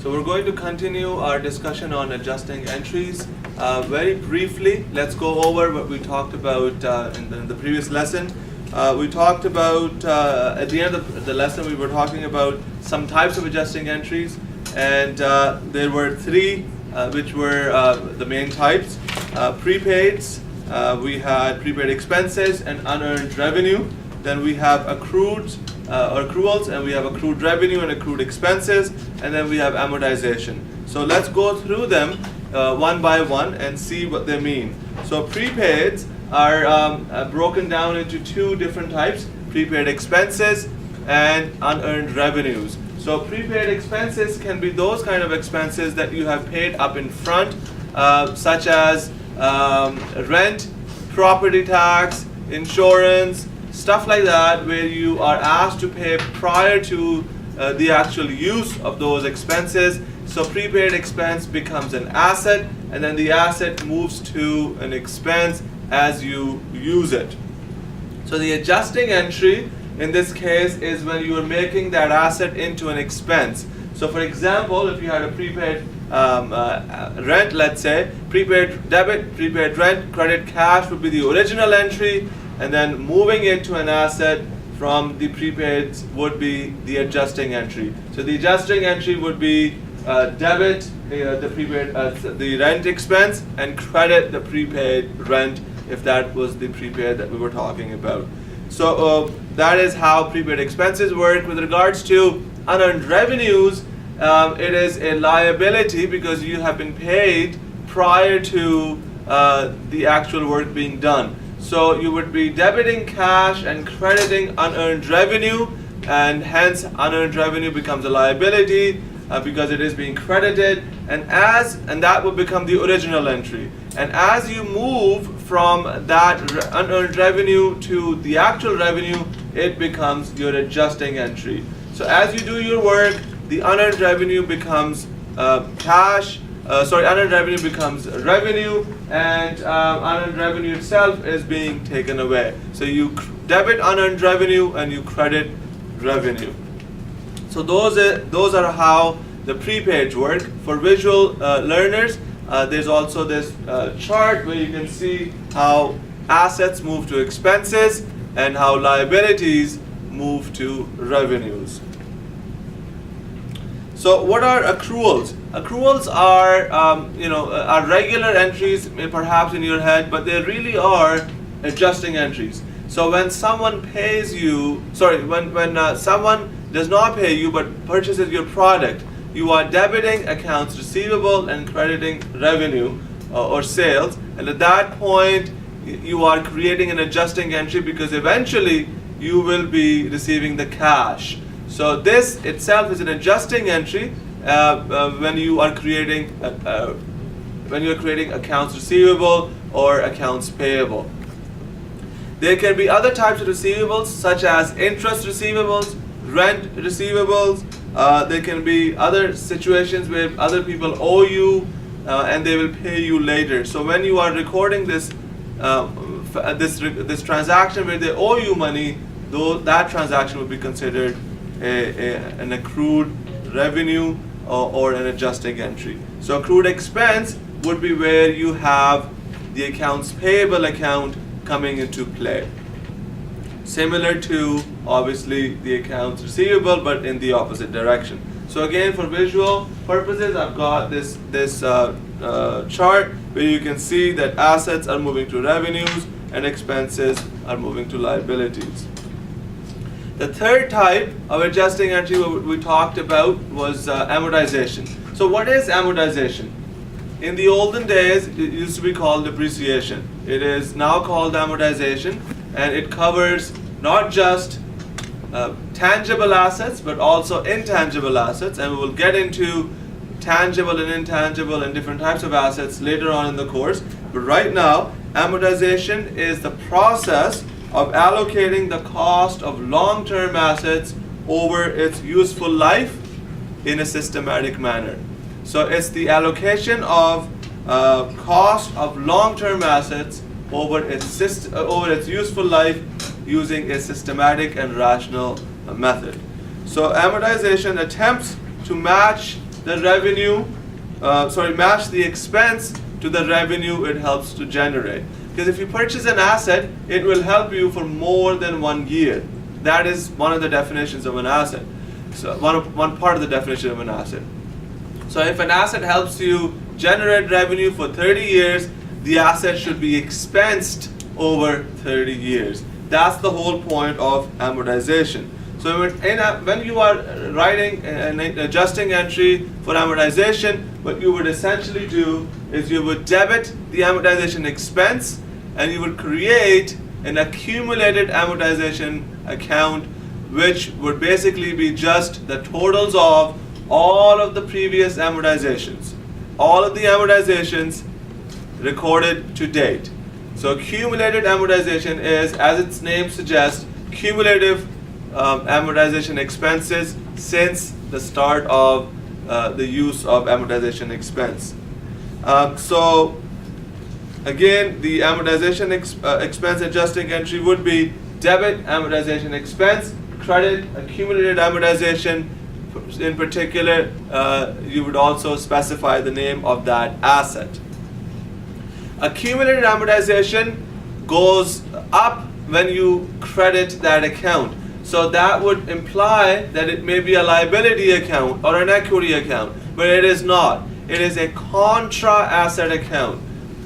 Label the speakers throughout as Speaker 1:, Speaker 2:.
Speaker 1: So we're going to continue our discussion on adjusting entries. Very briefly, let's go over what we talked about in the previous lesson. We talked about, at the end of the lesson, we were talking about some types of adjusting entries, and there were three which were the main types. Prepaids, we had prepaid expenses and unearned revenue. Then we have accruals, and we have accrued revenue and accrued expenses, and then we have amortization. So let's go through them one by one and see what they mean. So prepaids are broken down into two different types: prepaid expenses and unearned revenues. So prepaid expenses can be those kind of expenses that you have paid up in front, such as rent, property tax, insurance, stuff like that, where you are asked to pay prior to the actual use of those expenses. So prepaid expense becomes an asset, and then the asset moves to an expense as you use it. So the adjusting entry in this case is when you are making that asset into an expense. So for example, if you had a prepaid rent, let's say, prepaid debit, prepaid rent, credit cash would be the original entry, and then moving it to an asset from the prepaids would be the adjusting entry. So the adjusting entry would be debit the prepaid the rent expense, and credit the prepaid rent if that was the prepaid that we were talking about. So that is how prepaid expenses work. With regards to unearned revenues, it is a liability because you have been paid prior to the actual work being done. So you would be debiting cash and crediting unearned revenue, and hence unearned revenue becomes a liability because it is being credited, and that would become the original entry. And as you move from that unearned revenue to the actual revenue, it becomes your adjusting entry. So as you do your work, the unearned revenue becomes unearned revenue becomes revenue, and unearned revenue itself is being taken away. So you debit unearned revenue and you credit revenue. So those are how the prepaids work. For visual learners, there's also this chart where you can see how assets move to expenses and how liabilities move to revenues. So what are accruals? Accruals are are regular entries, perhaps in your head, but they really are adjusting entries. So when someone pays you, when someone does not pay you but purchases your product, you are debiting accounts receivable and crediting revenue or sales, and at that point you are creating an adjusting entry because eventually you will be receiving the cash. So this itself is an adjusting entry when you are creating accounts receivable or accounts payable. There can be other types of receivables such as interest receivables, rent receivables. There can be other situations where other people owe you and they will pay you later. So when you are recording this transaction where they owe you money, that transaction will be considered an accrued revenue or an adjusting entry. So accrued expense would be where you have the accounts payable account coming into play. Similar to obviously the accounts receivable, but in the opposite direction. So again, for visual purposes, I've got this chart where you can see that assets are moving to revenues and expenses are moving to liabilities. The third type of adjusting entry we talked about was amortization. So what is amortization? In the olden days, it used to be called depreciation. It is now called amortization, and it covers not just tangible assets, but also intangible assets, and we will get into tangible and intangible and different types of assets later on in the course. But right now, amortization is the process of allocating the cost of long-term assets over its useful life in a systematic manner. So it's the allocation of cost of long-term assets over its useful life using a systematic and rational method. So amortization attempts to match the revenue, match the expense to the revenue it helps to generate. Because if you purchase an asset, it will help you for more than 1 year. That is one of the definitions of an asset. So one part of the definition of an asset. So if an asset helps you generate revenue for 30 years, the asset should be expensed over 30 years. That's the whole point of amortization. So when you are writing an adjusting entry for amortization, what you would essentially do is you would debit the amortization expense and you would create an accumulated amortization account, which would basically be just the totals of all of the previous amortizations. All of the amortizations recorded to date. So accumulated amortization is, as its name suggests, cumulative amortization expenses since the start of the use of amortization expense. So again, the amortization expense adjusting entry would be debit amortization expense, credit accumulated amortization. In particular, you would also specify the name of that asset. Accumulated amortization goes up when you credit that account. So that would imply that it may be a liability account or an equity account, but it is not. It is a contra asset account.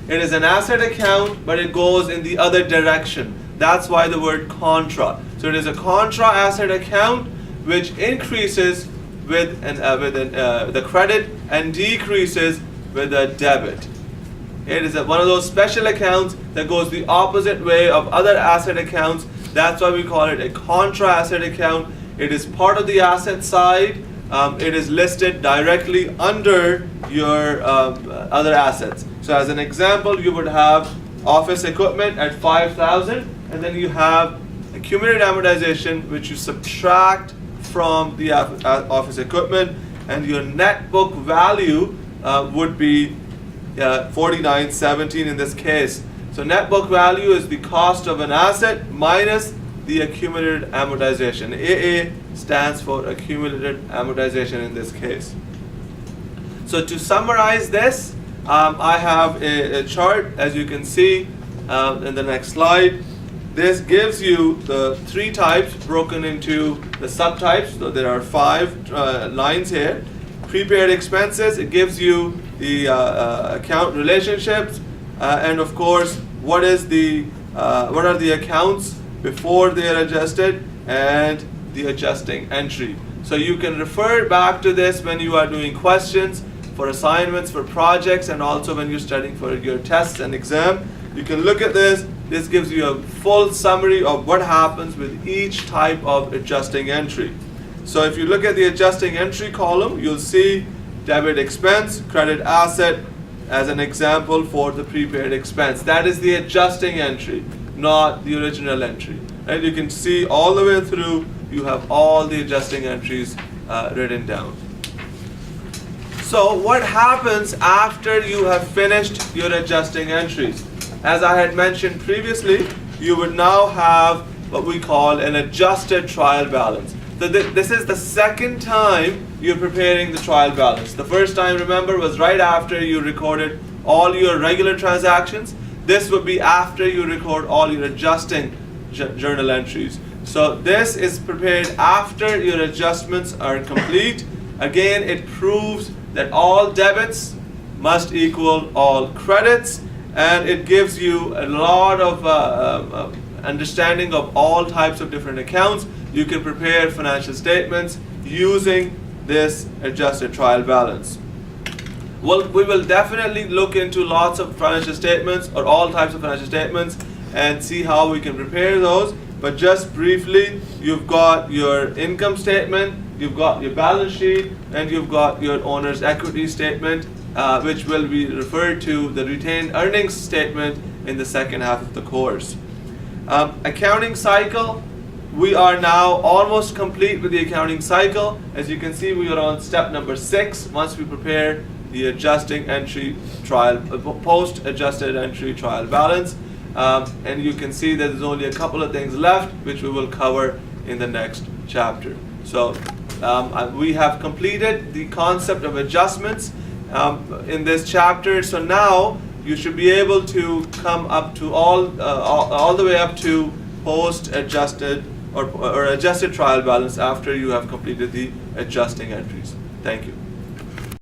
Speaker 1: It is an asset account, but it goes in the other direction. That's why the word contra. So it is a contra asset account which increases with the credit and decreases with the debit. It is one of those special accounts that goes the opposite way of other asset accounts. That's why we call it a contra asset account. It is part of the asset side. It is listed directly under your other assets. So as an example, you would have office equipment at 5,000, and then you have accumulated amortization, which you subtract from the office equipment, and your net book value would be 49.17 in this case. So net book value is the cost of an asset minus the accumulated amortization. AA stands for accumulated amortization in this case. So to summarize this, I have a chart, as you can see in the next slide. This gives you the 3 types broken into the subtypes. So there are 5 lines here. Prepaid expenses, it gives you the account relationships, and of course what are the accounts before they are adjusted and the adjusting entry. So you can refer back to this when you are doing questions for assignments, for projects, and also when you're studying for your tests and exam. You can look at this. This gives you a full summary of what happens with each type of adjusting entry. So if you look at the adjusting entry column, you'll see debit expense, credit asset as an example for the prepaid expense. That is the adjusting entry, not the original entry. And you can see all the way through, you have all the adjusting entries written down. So what happens after you have finished your adjusting entries? As I had mentioned previously, you would now have what we call an adjusted trial balance. So this is the second time you're preparing the trial balance. The first time, remember, was right after you recorded all your regular transactions. This would be after you record all your adjusting journal entries. So this is prepared after your adjustments are complete. Again, it proves that all debits must equal all credits, and it gives you a lot of understanding of all types of different accounts. You can prepare financial statements using this adjusted trial balance. Well, we will definitely look into lots of financial statements or all types of financial statements and see how we can prepare those. But just briefly, you've got your income statement, you've got your balance sheet, and you've got your owner's equity statement, which will be referred to the retained earnings statement in the second half of the course. Accounting cycle, we are now almost complete with the accounting cycle. As you can see, we are on step number 6 once we prepare the adjusting entry trial, post-adjusted entry trial balance. And you can see that there's only a couple of things left which we will cover in the next chapter. So We have completed the concept of adjustments in this chapter. So now you should be able to come up to all the way up to post-adjusted or adjusted trial balance after you have completed the adjusting entries. Thank you.